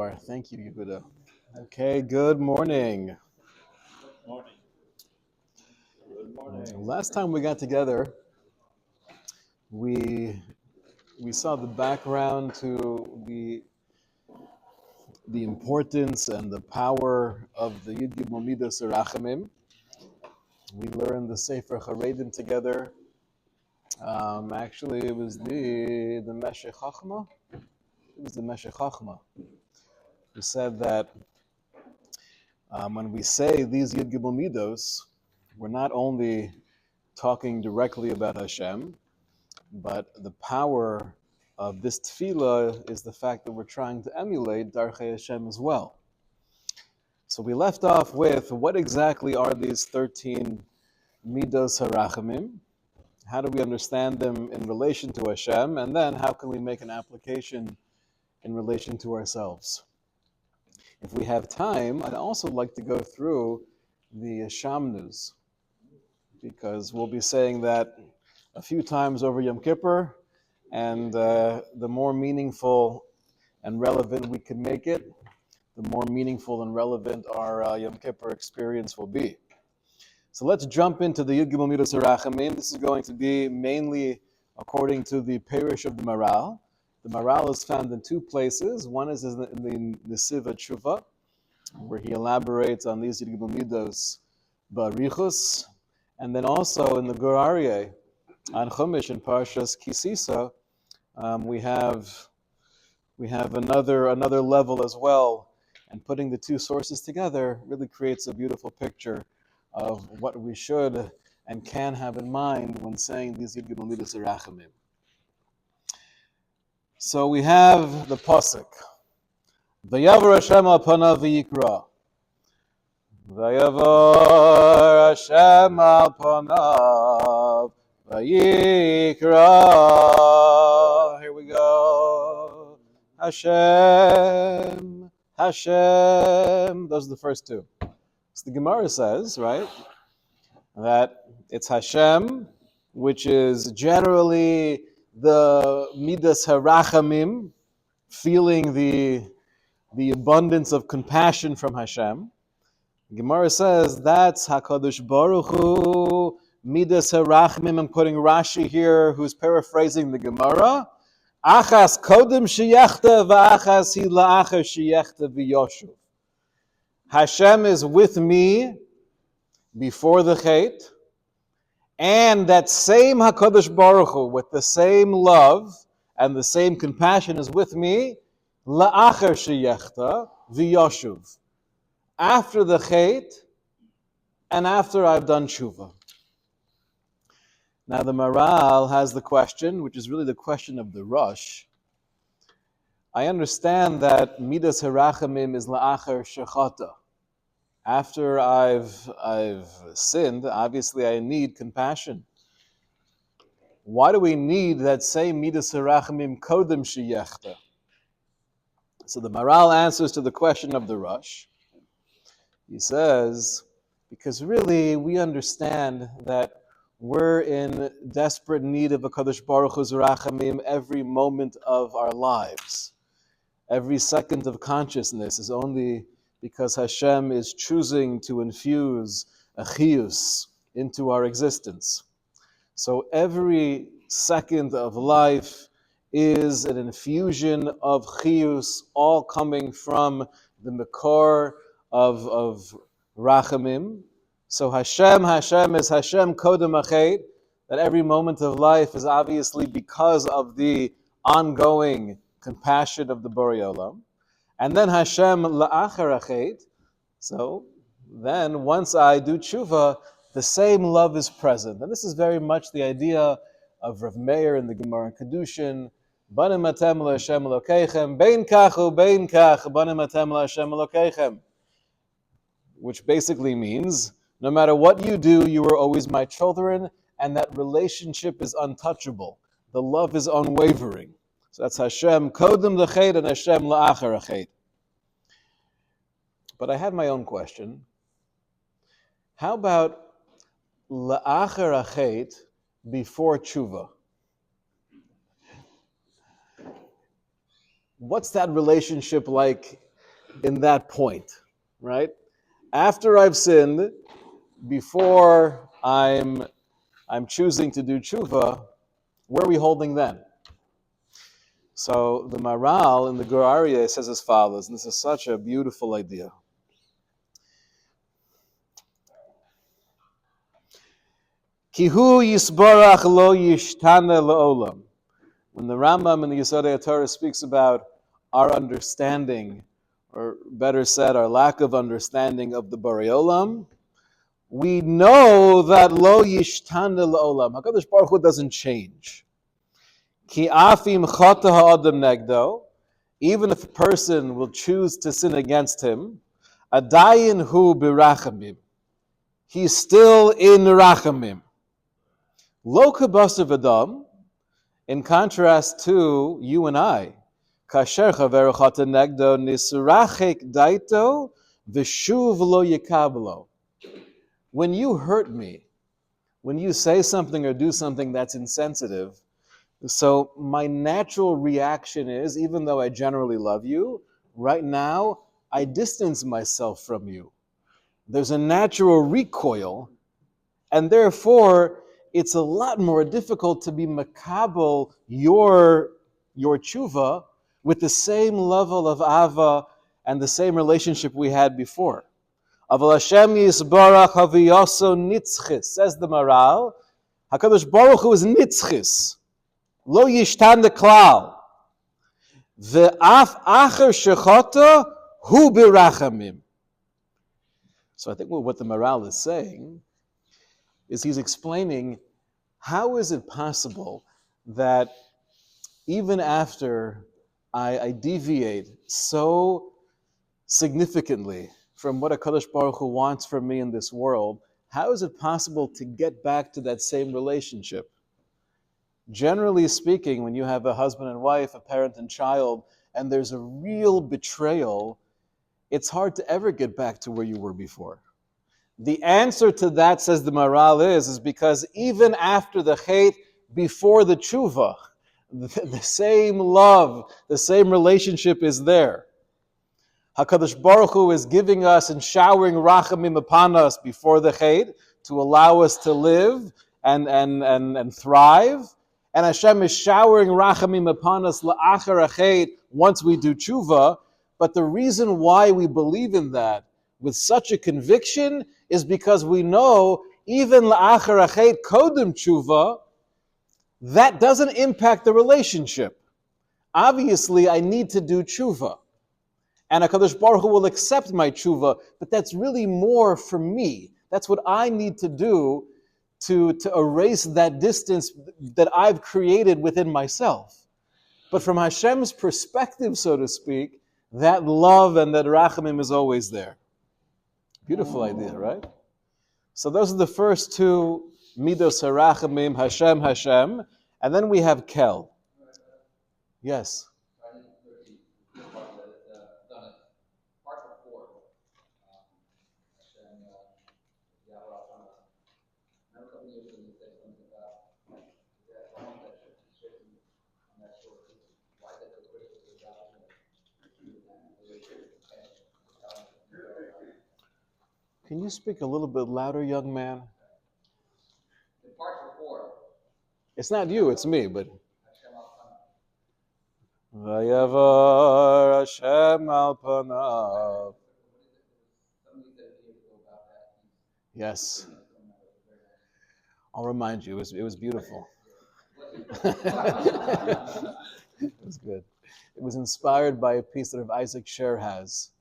are. Thank you, Yehuda. Okay, good morning. Morning. Good morning. Last time we got together, we saw the background to the importance and the power of the Yud Gimel Middos of Hashem. We learned the Sefer Charedim together. Actually, it was the Meshech Chachma. It was the Meshech Chachma who said that when we say these Yud Gimel Middos, we're not only talking directly about Hashem, but the power of this tefillah is the fact that we're trying to emulate Darchei Hashem as well. So we left off with what exactly are these 13 Middos HaRachamim? How do we understand them in relation to Hashem? And then how can we make an application in relation to ourselves? If we have time, I'd also like to go through the Shamnus, because we'll be saying that a few times over Yom Kippur, and the more meaningful and relevant we can make it, the more meaningful and relevant our Yom Kippur experience will be. So let's jump into the Yud Gimel Middos HaRachamim. This is going to be mainly according to the parish of the Maharal. The Maharal is found in two places. One is in the Nesiva Tshuva, where he elaborates on these Yud Gimel Middos Barichus, and then also in the Gur Aryeh on Chumash in Parshas Kisisa, we have another level as well, and putting the two sources together really creates a beautiful picture of what we should and can have in mind when saying these Yud Gimel Middos HaRachamim. So we have the pasuk, Vayavar Hashem al panav v'yikra. Vayavar Hashem al panav v'yikra. Here we go. Hashem, Hashem. Those are the first two. So the Gemara says, right, that it's Hashem, which is generally the Middos HaRachamim, feeling the abundance of compassion from Hashem. The Gemara says that's HaKadosh Baruch Hu, Middos HaRachamim. I'm putting Rashi here, who's paraphrasing the Gemara. Achas kodem sheyechta v'achas hi la'achar sheyechta v'yoshuv. Hashem is with me before the Chet, and that same HaKadosh Baruch Hu, with the same love and the same compassion, is with me la'achar sheyechta v'yoshuv, after the Chet and after I've done tshuva. Now the Maharal has the question, which is really the question of the Rosh. I understand that Middos HaRachamim is la'achar shechata. After I've sinned, obviously I need compassion. Why do we need that same Middos HaRachamim kodem sheyechta? So the Maharal answers to the question of the Rosh. He says, because really we understand that we're in desperate need of HaKadosh Baruch Hu's Rachamim every moment of our lives. Every second of consciousness is only because Hashem is choosing to infuse a chiyus into our existence. So every second of life is an infusion of chiyus, all coming from the makor of rachamim. So Hashem is Hashem kodem achet, that every moment of life is obviously because of the ongoing compassion of the Borei Olam. And then Hashem la'achar achet. So then once I do tshuva, the same love is present. And this is very much the idea of Rav Meir in the Gemara in Kedushin, banim atem LaHashem Elokeichem, bein kach ubein kach, banim atem LaHashem Elokeichem. Which basically means, no matter what you do, you are always my children, and that relationship is untouchable. The love is unwavering. So that's Hashem kodem l'chet and Hashem la'achar achet. But I had my own question. How about la'achar achet before tshuva? What's that relationship like in that point, right? After I've sinned, before I'm choosing to do tshuva, where are we holding then? So the Maharal in the Gur Aryeh says as follows, and this is such a beautiful idea. Kihu yisbarach lo yishtana le'olam. When the Rambam in the Yesodei Torah speaks about our understanding, or better said, our lack of understanding of the Borei Olam, we know that lo yishtana le'olam. HaKadosh Baruch Hu doesn't change. Ki afim chata ha'adam negdo. Even if a person will choose to sin against him, adayin hu birachamim. He's still in rachamim. Lo kabasav adam. In contrast to you and I, kasher chaver chata negdo nisrachek daito v'shuv lo yikablo. When you hurt me, when you say something or do something that's insensitive, so my natural reaction is, even though I generally love you, right now I distance myself from you. There's a natural recoil, and therefore it's a lot more difficult to be makabel your tshuva with the same level of ava and the same relationship we had before. Aval Hashem yisbarach haviyaso nitzchis, says the Maharal. HaKadosh Baruch Hu is nitzchis. Lo yishtan the klal. Ve'af acher shechata hu birachamim. So I think what the Maharal is saying is he's explaining how is it possible that even after I deviate so significantly from what HaKadosh Baruch Hu wants from me in this world, how is it possible to get back to that same relationship? Generally speaking, when you have a husband and wife, a parent and child, and there's a real betrayal, it's hard to ever get back to where you were before. The answer to that, says the Maharal, is because even after the chet, before the tshuva, the same love, the same relationship is there. HaKadosh Baruch Hu is giving us and showering rachamim upon us before the chet to allow us to live and thrive. And Hashem is showering rachamim upon us la'achar hachet once we do tshuva. But the reason why we believe in that with such a conviction is because we know even la'achar hachet kodem tshuva, that doesn't impact the relationship. Obviously, I need to do tshuva. And HaKadosh Baruch Hu will accept my tshuva, but that's really more for me. That's what I need to do to erase that distance that I've created within myself. But from Hashem's perspective, so to speak, that love and that rachamim is always there. Beautiful idea, right? So those are the first two Middos HaRachamim, Hashem, Hashem, and then we have Kel. Yes. Can you speak a little bit louder, young man? It's not you, it's me, but... Vayavar Hashem al panav. Yes. I'll remind you, it was beautiful. It was good. It was inspired by a piece that Isaac Sher has.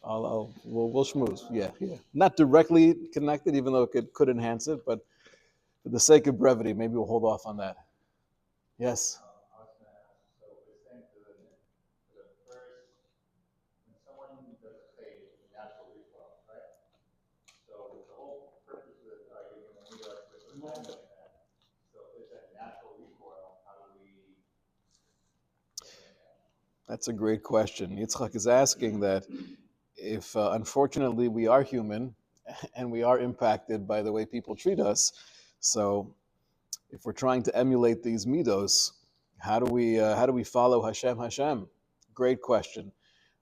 We'll schmooze. Yeah. Not directly connected, even though it could enhance it, but for the sake of brevity, maybe we'll hold off on that. Yes. That's a great question. Yitzchak is asking that if, unfortunately, we are human and we are impacted by the way people treat us, so if we're trying to emulate these middos, how do we follow Hashem? Great question.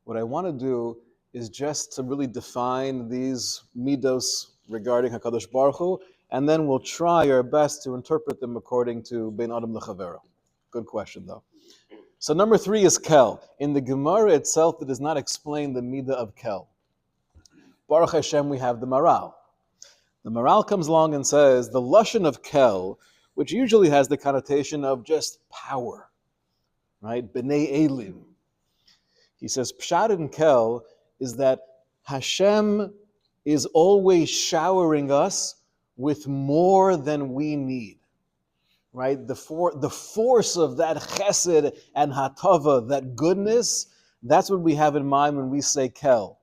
What I want to do is just to really define these middos regarding HaKadosh Baruch Hu, and then we'll try our best to interpret them according to Bein Adam L'Chavero. Good question, though. So number 3 is kel. In the Gemara itself, it does not explain the midah of kel. Baruch Hashem, we have the Maharal. The Maharal comes along and says the lashon of kel, which usually has the connotation of just power, right? B'nei Elim. He says pshat in kel is that Hashem is always showering us with more than we need. Right? The force of that chesed and hatava, that goodness, that's what we have in mind when we say kel.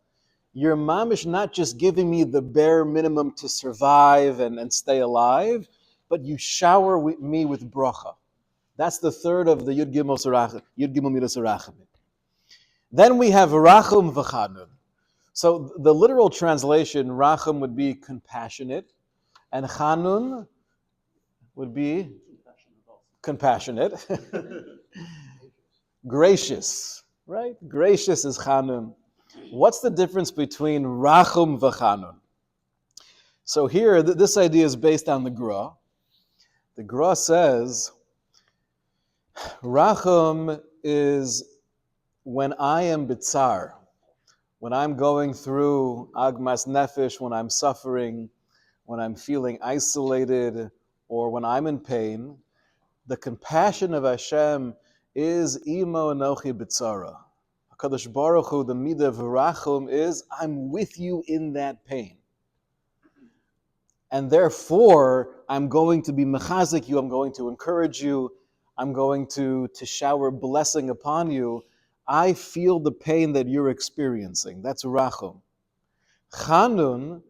Your mamish not just giving me the bare minimum to survive and stay alive, but you shower me with bracha. That's the third of the Yud Gimel Middos Harachamim. Then we have rachum v'chanun. So the literal translation, rachum would be compassionate, and chanun would be compassionate. Gracious, right? Gracious is chanun. What's the difference between rachum v'chanun? So here, this idea is based on the Gra. The Gra says, rachum is when I am bitzar, when I'm going through agmas nefesh, when I'm suffering, when I'm feeling isolated, or when I'm in pain, the compassion of Hashem is imo anochi bitzara. HaKadosh Baruch Hu, the midah of rachum is, I'm with you in that pain. And therefore, I'm going to be mechazik you, I'm going to encourage you, I'm going to shower blessing upon you. I feel the pain that you're experiencing. That's rachum. Chanun,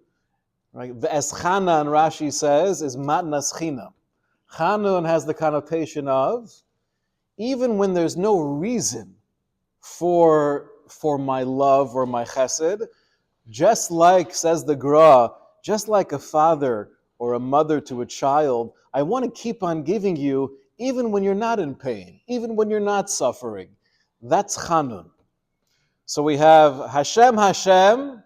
right? As Chanan, Rashi says, is matnas chinam. Chanun has the connotation of, even when there's no reason for my love or my chesed, just like, says the Gra, just like a father or a mother to a child, I want to keep on giving you even when you're not in pain, even when you're not suffering. That's Chanun. So we have Hashem, Hashem,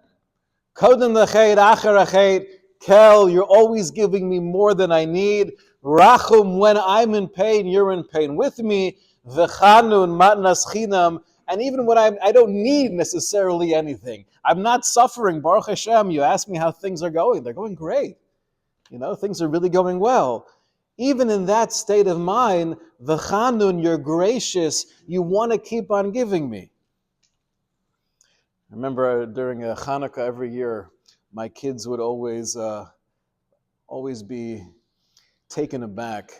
Kodem l'chet, Acher achet, Kel, you're always giving me more than I need. Rachum, when I'm in pain, you're in pain with me. V'chanun, matnas chinam, and even when I don't need necessarily anything. I'm not suffering, Baruch Hashem. You ask me how things are going. They're going great. Things are really going well. Even in that state of mind, v'chanun, you're gracious. You want to keep on giving me. I remember during Hanukkah every year, my kids would always be taken aback.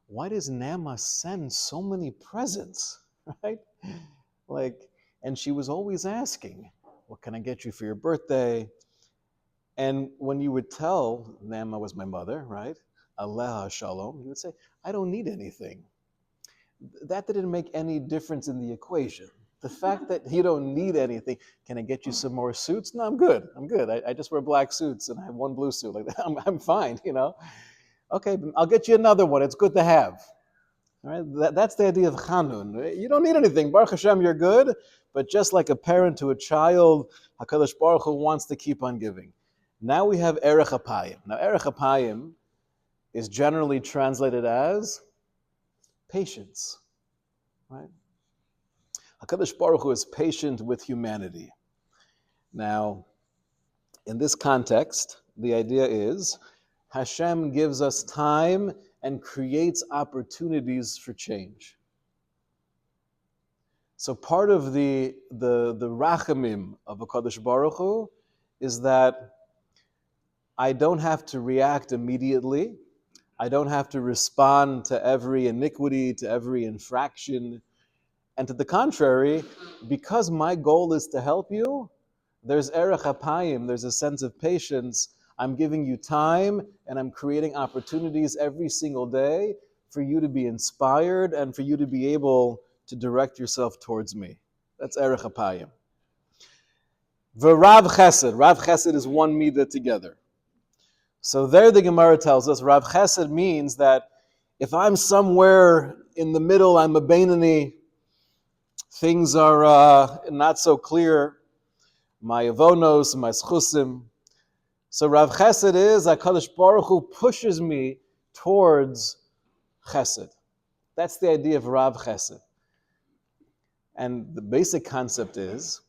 Why does Nama send so many presents, right? And she was always asking, what can I get you for your birthday? And when you would tell, Nama was my mother, right? Aleha Shalom, you would say, I don't need anything. That didn't make any difference in the equation. The fact that you don't need anything, can I get you some more suits? No, I'm good. I just wear black suits and I have one blue suit. Like that. I'm fine, Okay, I'll get you another one. It's good to have. All right? That's the idea of Chanun. You don't need anything. Baruch Hashem, you're good. But just like a parent to a child, HaKadosh Baruch Hu wants to keep on giving. Now we have Erech Apayim. Now Erech Apayim is generally translated as patience. Right? HaKadosh Baruch Hu is patient with humanity. Now, in this context, the idea is Hashem gives us time and creates opportunities for change. So part of the rachamim of HaKadosh Baruch Hu is that I don't have to react immediately. I don't have to respond to every iniquity, to every infraction. And to the contrary, because my goal is to help you, there's erech apayim, there's a sense of patience. I'm giving you time and I'm creating opportunities every single day for you to be inspired and for you to be able to direct yourself towards me. That's erech apayim. V'rav chesed. Rav chesed is one midah together. So there the Gemara tells us, Rav chesed means that if I'm somewhere in the middle, I'm a beinani, things are not so clear. My avonos, my schusim. So Rav Chesed is HaKadosh Baruch Hu pushes me towards Chesed. That's the idea of Rav Chesed. And the basic concept is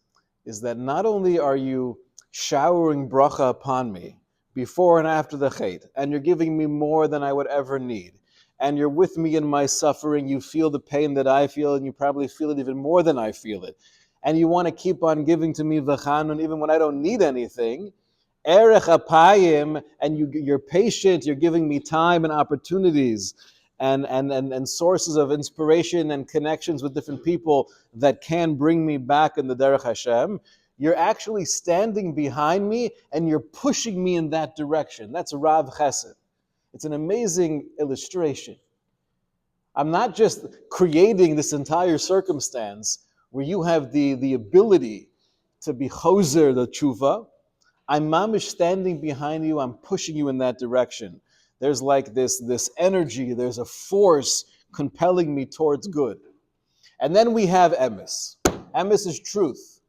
that not only are you showering bracha upon me before and after the chet, and you're giving me more than I would ever need, and you're with me in my suffering, you feel the pain that I feel, and you probably feel it even more than I feel it, and you want to keep on giving to me v'chanun even when I don't need anything, erech apayim, and you're patient, you're giving me time and opportunities, and sources of inspiration and connections with different people that can bring me back in the Derech Hashem, you're actually standing behind me and you're pushing me in that direction. That's Rav Chesed. It's an amazing illustration. I'm not just creating this entire circumstance where you have the ability to be choser the tshuva. I'm mamish standing behind you, I'm pushing you in that direction. There's like this energy, there's a force compelling me towards good. And then we have emes. Emes is truth.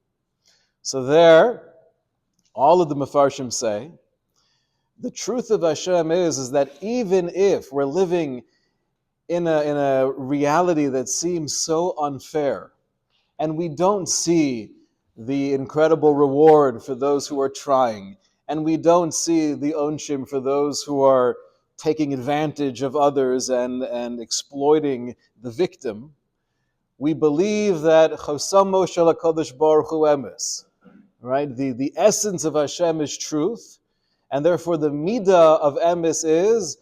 So there, all of the Mefarshim say, the truth of Hashem is that even if we're living in a reality that seems so unfair, and we don't see the incredible reward for those who are trying, and we don't see the onshim for those who are taking advantage of others and exploiting the victim, we believe that Chosamo Shel HaKadosh Baruch Hu Emes, right? The essence of Hashem is truth, and therefore the midah of Emes is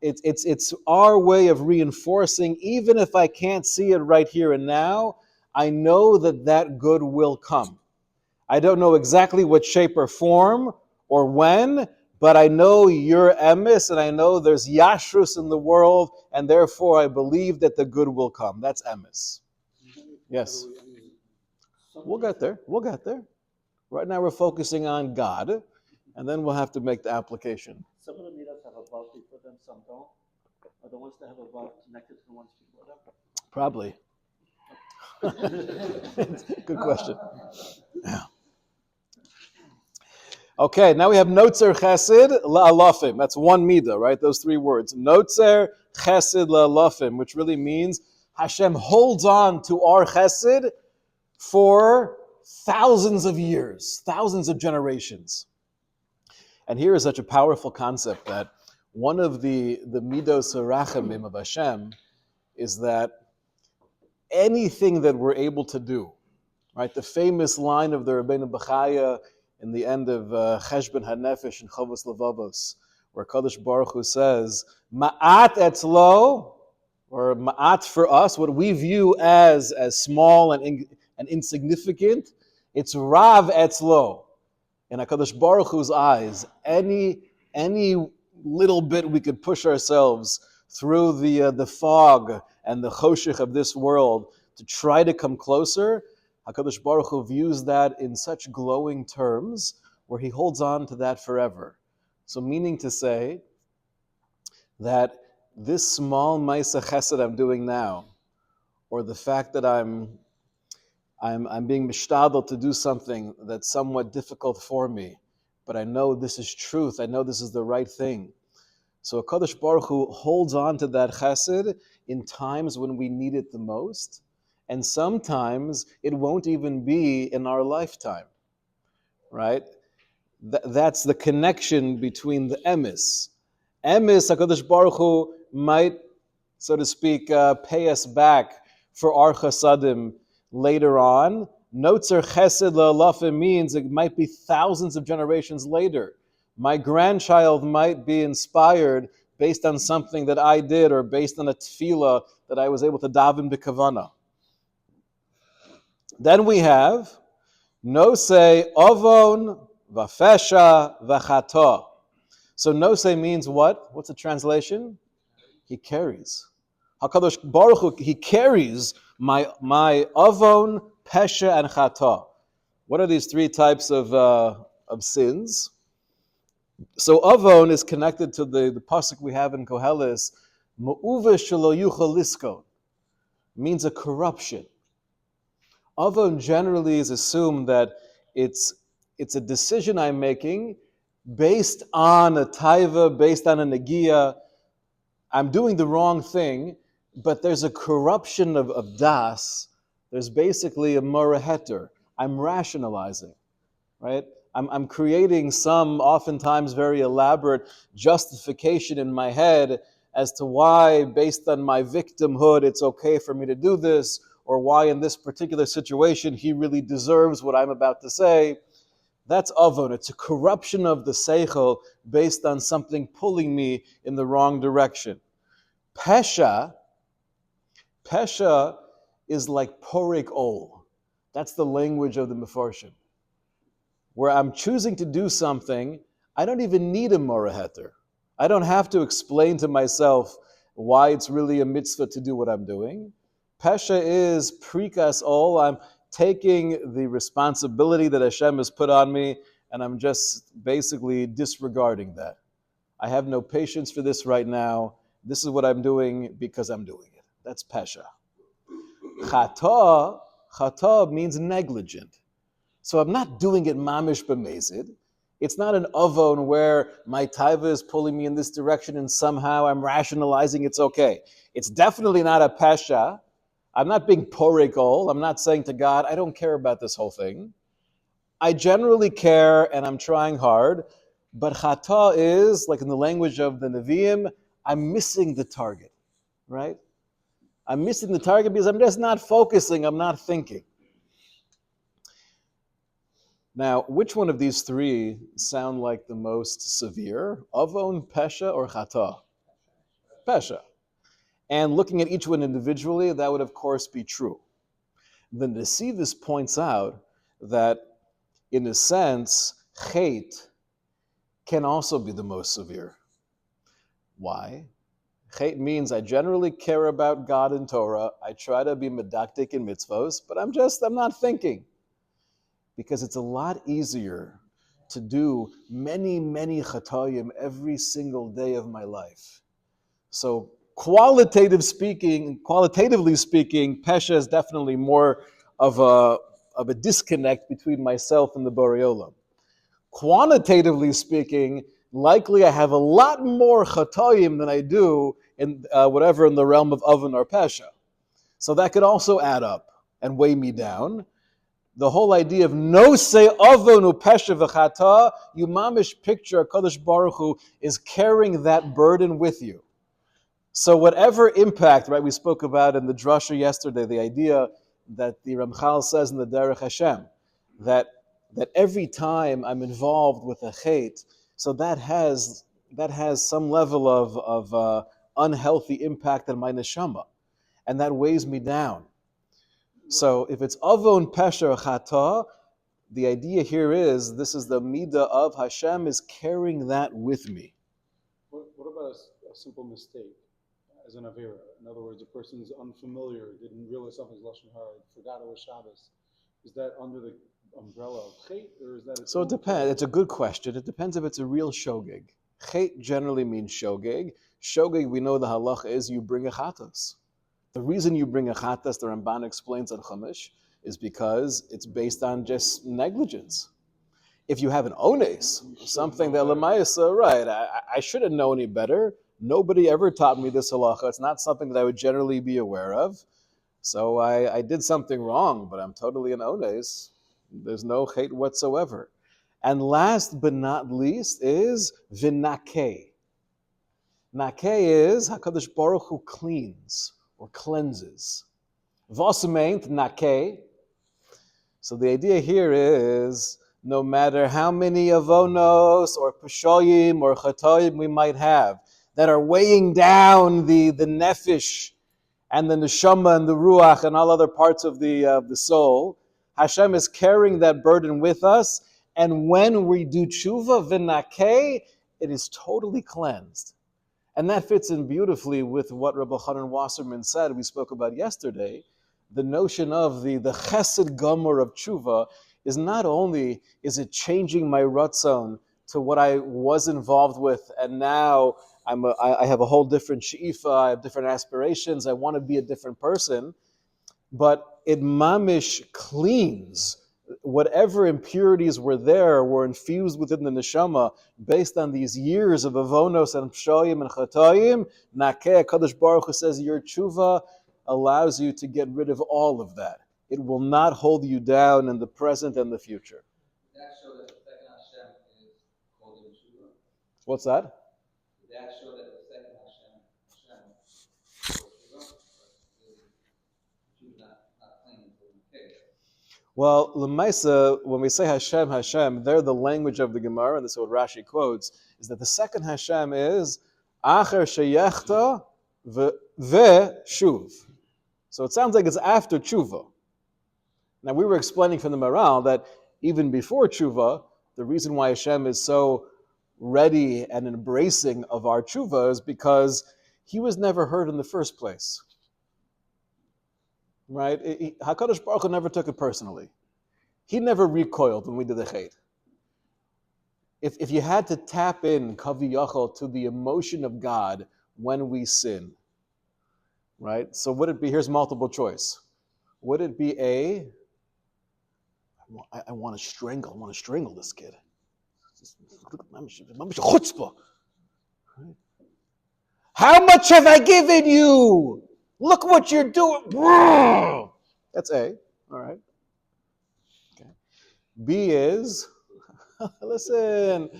it's our way of reinforcing, even if I can't see it right here and now, I know that good will come. I don't know exactly what shape or form or when, but I know you're emes, and I know there's yashrus in the world, and therefore I believe that the good will come. That's emes. Yes. We'll get there. Right now we're focusing on God, and then we'll have to make the application. Some of the Middos have a vav before them, some don't. Are the ones that have a vav connected to the ones before them? Probably. Good question. Yeah. Okay, now we have Notzer Chesed La'alafim. That's one midah, right? Those three words. Notzer Chesed La'alafim, which really means Hashem holds on to our Chesed for thousands of years, thousands of generations. And here is such a powerful concept that one of the Middos Harachamim of Hashem is that anything that we're able to do, right? The famous line of the Rabbeinu Bechaya in the end of Cheshbon HaNefesh in Chovos Levavos, where Kadosh Baruch Hu says, Ma'at etzlo, or Ma'at for us, what we view as small and insignificant, it's Rav etzlo. In HaKadosh Baruch Hu's eyes, any little bit we could push ourselves through the fog and the choshech of this world to try to come closer, HaKadosh Baruch Hu views that in such glowing terms where he holds on to that forever. So meaning to say that this small Maisa Chesed I'm doing now, or the fact that I'm being mishtadel to do something that's somewhat difficult for me, but I know this is truth, I know this is the right thing. So HaKadosh Baruch Hu holds on to that chesed in times when we need it the most, and sometimes it won't even be in our lifetime, right? That's the connection between the emes. Emes, HaKadosh Baruch Hu might, so to speak, pay us back for our chasadim later on. Notzer chesed la'alafim means it might be thousands of generations later. My grandchild might be inspired based on something that I did or based on a tefillah that I was able to daven b'kavana. Then we have nosei avon v'fesha v'chato. So nosei means what? What's the translation? He carries. HaKadosh Baruch Hu, he carries my avon, pesha, and chata. What are these three types of sins? So avon is connected to the pasuk we have in Koheles, Ma'uve shelo yuchal liskon, means a corruption. Avon generally is assumed that it's a decision I'm making based on a taiva, based on a negia. I'm doing the wrong thing, but there's a corruption of das. There's basically a moraheter. I'm rationalizing, right? I'm creating some oftentimes very elaborate justification in my head as to why, based on my victimhood, it's okay for me to do this, or why in this particular situation he really deserves what I'm about to say. That's avon. It's a corruption of the seichel based on something pulling me in the wrong direction. Pesha is like porik ol. That's the language of the Mefarshim. Where I'm choosing to do something, I don't even need a moraheter. I don't have to explain to myself why it's really a mitzvah to do what I'm doing. Pesha is prikas ol. I'm taking the responsibility that Hashem has put on me, and I'm just basically disregarding that. I have no patience for this right now. This is what I'm doing because I'm doing it. That's pesha. Chata means negligent. So I'm not doing it mamish b'mezid. It's not an avon where my taiva is pulling me in this direction and somehow I'm rationalizing it's okay. It's definitely not a pesha. I'm not being porikol. I'm not saying to God, I don't care about this whole thing. I generally care and I'm trying hard, but chata is, like in the language of the Nevi'im, I'm missing the target, right? I'm missing the target because I'm just not focusing, I'm not thinking. Now, which one of these three sound like the most severe? Avon, pesha, or chata? Pesha. And looking at each one individually, that would of course be true. The Nesivis points out that, in a sense, chet can also be the most severe. Why? Chet means I generally care about God and Torah. I try to be medactic in mitzvos, but I'm not thinking. Because it's a lot easier to do many, many chatayim every single day of my life. So qualitatively speaking, pesha is definitely more of a disconnect between myself and the Borei Olam. Quantitatively speaking, likely I have a lot more chatayim than I do in whatever in the realm of avon or pesha. So that could also add up and weigh me down. The whole idea of no say avonu pesha v'chata, you mamish picture HaKadosh Baruch Hu is carrying that burden with you. So whatever impact, right, we spoke about in the drasha yesterday, the idea that the Ramchal says in the Derech Hashem, that every time I'm involved with a chet, so that has some level of unhealthy impact on my neshama, and that weighs me down. So if it's avon pesha or chata, the idea here is this is the midah of Hashem is carrying that with me. What about a simple mistake as an avera? In other words, a person's unfamiliar, didn't realize something's lashon hara, forgot it was Shabbos. Is that under the umbrella of chet, or is that? So it depends. It's a good question. It depends if it's a real shogeg. Chet generally means shogeg. Shogeg, we know the halacha is you bring a chatas. The reason you bring a chatas, the Ramban explains on Chumash, is because it's based on just negligence. If you have an ones, something that Lamayasa, right, I should have known any better. Nobody ever taught me this halacha. It's not something that I would generally be aware of. So I did something wrong, but I'm totally an ones. There's no hate whatsoever. And last but not least is vinake. Nake is HaKadosh Baruch Hu cleans or cleanses. Vosameint nake. So the idea here is no matter how many avonos or peshoyim or chatoyim we might have that are weighing down the nefesh and the neshama and the ruach and all other parts of the soul, Hashem is carrying that burden with us. And when we do tshuva v'nakeh, it is totally cleansed. And that fits in beautifully with what Rabbi Chanan Wasserman said, we spoke about yesterday. The notion of the chesed gomer of tshuva is not only is it changing my ratzon to what I was involved with, and now I have a whole different she'ifa, I have different aspirations, I want to be a different person, but it mamish cleans. Whatever impurities were there were infused within the neshama based on these years of avonos and pshoyim and chatoyim. Nakeh, Kadosh Baruch Hu says your tshuva allows you to get rid of all of that. It will not hold you down in the present and the future. That show that the second Hashem is called in Shiur. What's that? That show that the second Hashem was Shiur, but not claiming for the case. Well, L'maisa, when we say Hashem, Hashem, there the language of the Gemara, and this is what Rashi quotes, is that the second Hashem is Acher Sheyechta Shuv. So it sounds like it's after Tshuva. Now we were explaining from the Maharal that even before Tshuva, the reason why Hashem is so ready and embracing of our Tshuva is because he was never heard in the first place. Right? HaKadosh Baruch Hu never took it personally. He never recoiled when we did the Chet. If you had to tap in Kaviyachol to the emotion of God when we sin, right? So would it be, here's multiple choice. Would it be A, I want to strangle this kid. How much have I given you? Look what you're doing. That's A. All right. Okay. B is, listen,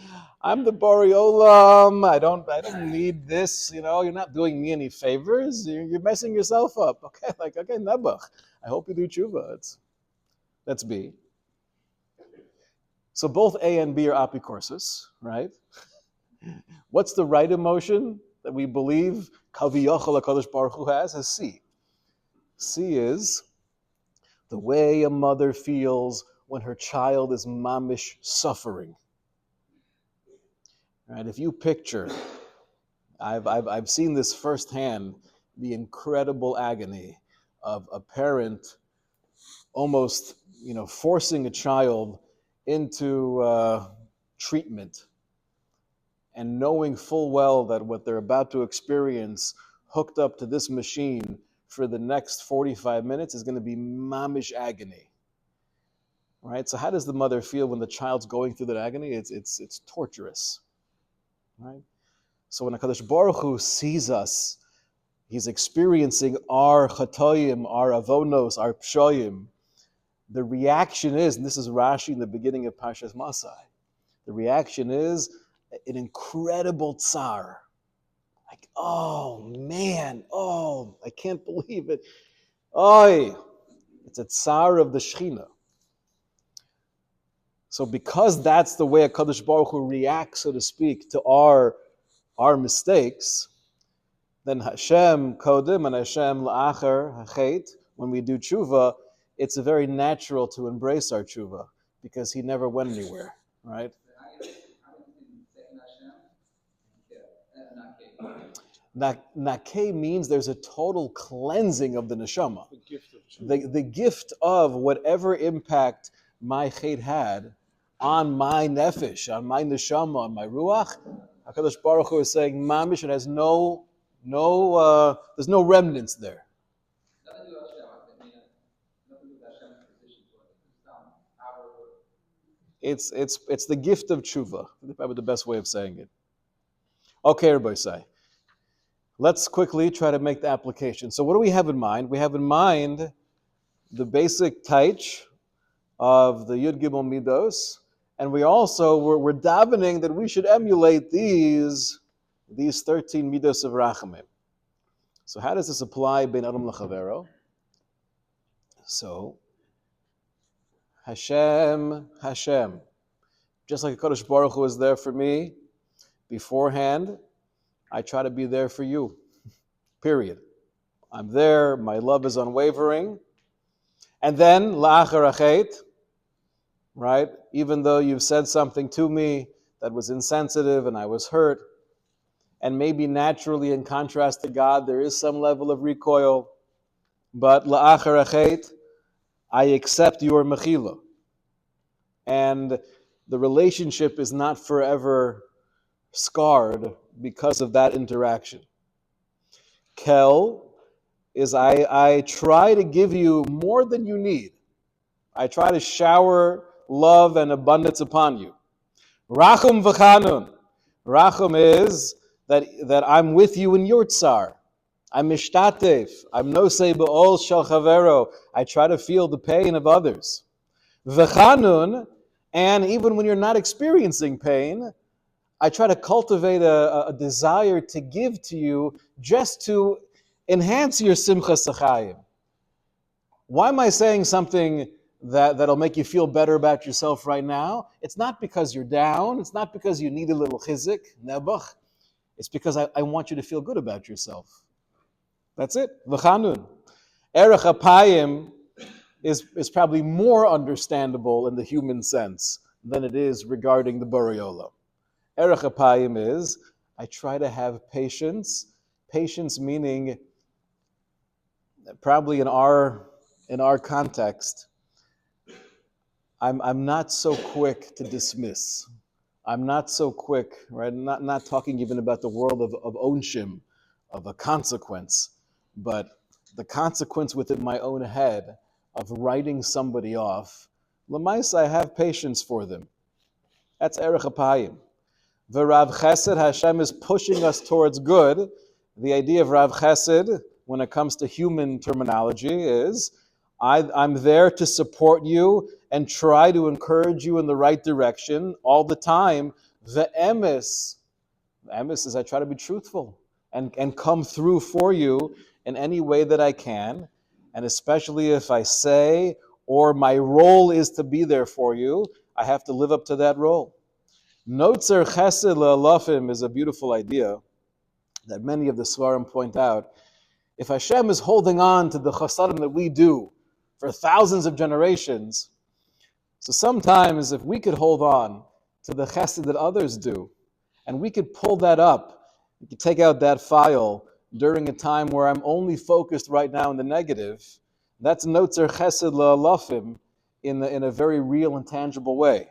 I'm the Borei Olam. I don't need this. You're not doing me any favors. You're messing yourself up. Okay, Nebuch. I hope you do tshuva. That's B. So both A and B are apikorsis, right? What's the right emotion that we believe Kaviyachol HaKadosh Baruch Hu has? Is C. C is the way a mother feels when her child is mamish suffering. Right? If you picture, I've seen this firsthand, the incredible agony of a parent almost, forcing a child into treatment and knowing full well that what they're about to experience hooked up to this machine for the next 45 minutes is going to be mamish agony. Right? So how does the mother feel when the child's going through that agony? It's torturous. Right? So when HaKadosh Baruch Hu sees us, he's experiencing our chatoyim, our avonos, our pshoyim. The reaction is, and this is Rashi in the beginning of Parshas Masai, the reaction is an incredible tsar. Like, oh man, I can't believe it. Oy, it's a tsar of the Shechina. So because that's the way HaKadosh Baruch Hu reacts, so to speak, to our mistakes, then Hashem kodim and Hashem la'acher hachet, when we do tshuva, it's very natural to embrace our tshuva because he never went anywhere, right? Nakeh means there's a total cleansing of the neshama. The gift of tshuva. The gift of whatever impact my chet had on my nefesh, on my neshama, on my ruach. HaKadosh Baruch Hu is saying, mamish, it has there's no remnants there. It's the gift of tshuva. Probably the best way of saying it. Okay, everybody say. Let's quickly try to make the application. So what do we have in mind? We have in mind the basic taich of the Yud Gimel Middos, and we're davening that we should emulate these 13 Middos of Rachamim. So how does this apply ben Adam L'Chavero? So Hashem, just like HaKadosh Baruch Hu is there for me beforehand, I try to be there for you. Period. I'm there, my love is unwavering. And then, la'achar achet, right? Even though you've said something to me that was insensitive and I was hurt, and maybe naturally in contrast to God, there is some level of recoil, but la'achar achet, I accept your mechila. And the relationship is not forever scarred because of that interaction. Kel, is I try to give you more than you need. I try to shower love and abundance upon you. Rachum v'chanun. Rachum is that I'm with you in your tsar. I'm mishtatef. I'm nosei be'ol shel chavero. I try to feel the pain of others. V'chanun, and even when you're not experiencing pain, I try to cultivate a desire to give to you just to enhance your simcha sachayim. Why am I saying something that'll make you feel better about yourself right now? It's not because you're down. It's not because you need a little chizik, nebuch. It's because I want you to feel good about yourself. That's it. V'chanun. Erech apayim is probably more understandable in the human sense than it is regarding the Borei Olam. Erech apayim is I try to have patience. Patience meaning probably in our context, I'm not so quick to dismiss. I'm not so quick, right? Not talking even about the world of onshim, of a consequence, but the consequence within my own head of writing somebody off. L'maisa, I have patience for them. That's erech apayim. The Rav Chesed, Hashem is pushing us towards good. The idea of Rav Chesed, when it comes to human terminology, is I'm there to support you and try to encourage you in the right direction all the time. The emes is I try to be truthful and come through for you in any way that I can, and especially if I say or my role is to be there for you, I have to live up to that role. Notzer chesed le'alafim is a beautiful idea that many of the Svarim point out. If Hashem is holding on to the chasadim that we do for thousands of generations, so sometimes if we could hold on to the chesed that others do, and we could pull that up, we could take out that file during a time where I'm only focused right now in the negative, that's notzer chesed le'alafim in a very real and tangible way.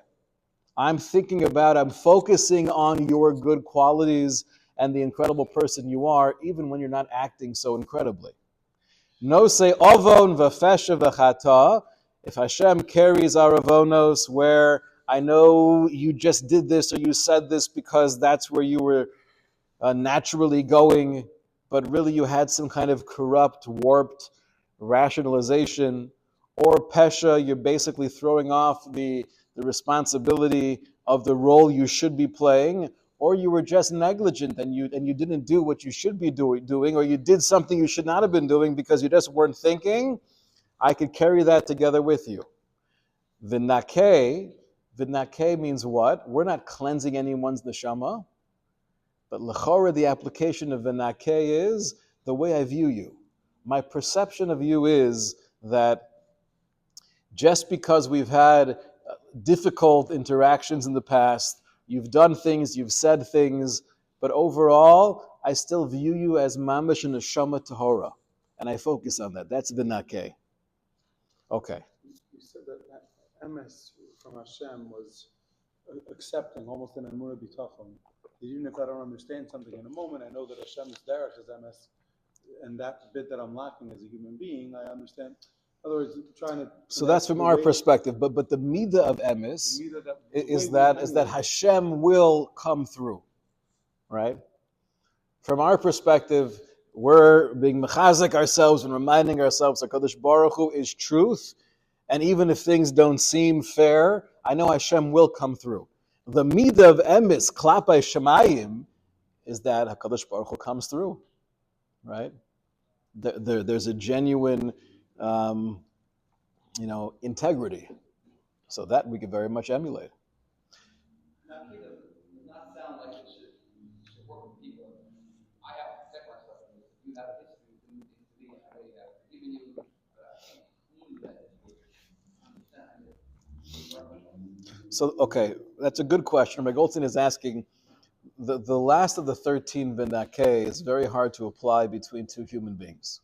I'm focusing on your good qualities and the incredible person you are, even when you're not acting so incredibly. No say avon v'fesha v'chata. If Hashem carries our avonos, where I know you just did this or you said this because that's where you were naturally going, but really you had some kind of corrupt, warped rationalization, or pesha, you're basically throwing off the responsibility of the role you should be playing, or you were just negligent and you didn't do what you should be doing, or you did something you should not have been doing because you just weren't thinking, I could carry that together with you. V'nakeh means what? We're not cleansing anyone's neshama, but l'chora, the application of v'nakeh is the way I view you. My perception of you is that just because we've had difficult interactions in the past, you've done things, you've said things, but overall, I still view you as mamash and neshama tahora, and I focus on that. That's v'nakeh. Okay. You said that emes from Hashem was accepting, almost an emunah bitachon. Even if I don't understand something in a moment, I know that Hashem's derech is emes, and that bit that I'm lacking as a human being, I understand. In other words, trying to. So that's from our perspective, but the midah of emes is that Hashem will come through, right? From our perspective, we're being mechazik ourselves and reminding ourselves that Kadosh Baruch Hu is truth, and even if things don't seem fair, I know Hashem will come through. The midah of emes klapai shemayim is that Hakadosh Baruch Hu comes through, right? There's a genuine, integrity. So that we could very much emulate. Now, Keith, does not sound like it should work with people. I have to protect myself from this. You have a history of doing things to me, and I know you have given you, but I can't clean that history. So, okay, that's a good question. My Goldstein is asking, the last of the 13 v'nakeh is very hard to apply between two human beings.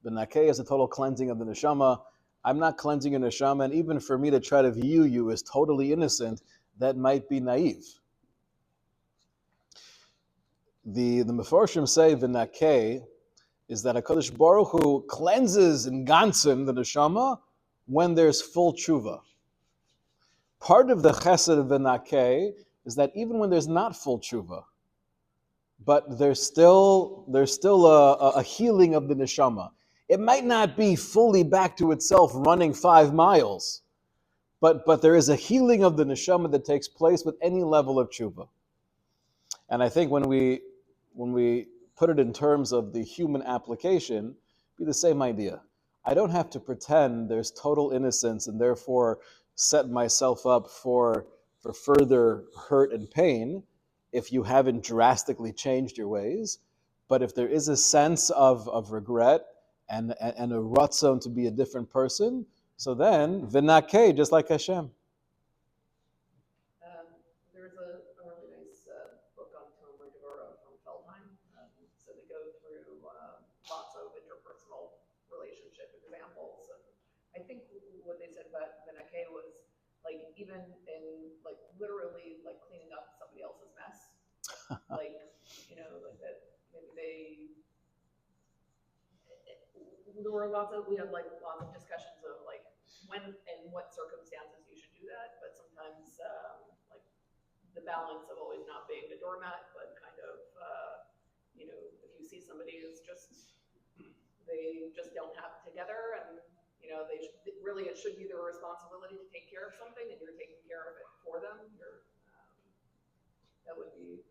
V'nakeh is a total cleansing of the neshama. I'm not cleansing your neshama, and even for me to try to view you as totally innocent, that might be naive. The Mefarshim say v'nakeh is that HaKadosh Baruch Hu cleanses and gantzim the neshama when there's full tshuva. Part of the chesed of v'nakeh is that even when there's not full tshuva, but there's still a healing of the neshama. It might not be fully back to itself running 5 miles, but there is a healing of the neshama that takes place with any level of tshuva. And I think when we put it in terms of the human application, it'd be the same idea. I don't have to pretend there's total innocence and therefore set myself up for further hurt and pain if you haven't drastically changed your ways. But if there is a sense of regret and a ratzon to be a different person, so then v'nakeh, just like Hashem. There's a really nice book on Talmud Torah from Feldheim. So they go through lots of interpersonal relationship examples. And I think what they said about v'nakeh was like even in like literally like cleaning up somebody else's mess. Like, you know, like that maybe we had like lots of discussions of like when and what circumstances you should do that, but sometimes like the balance of always not being a doormat, but kind of you know, if you see somebody who's they just don't have it together, and you know it should be their responsibility to take care of something, and you're taking care of it for them. That would be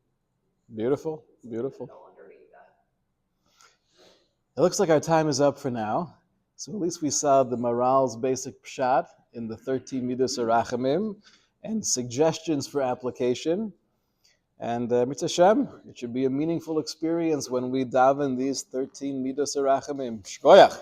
Beautiful. underneath that. It looks like our time is up for now. So at least we saw the Maharal's basic pshat in the 13 Middos of Rachamim and suggestions for application. And Mitzvah Hashem, it should be a meaningful experience when we daven these 13 Middos of Rachamim. Shkoyach.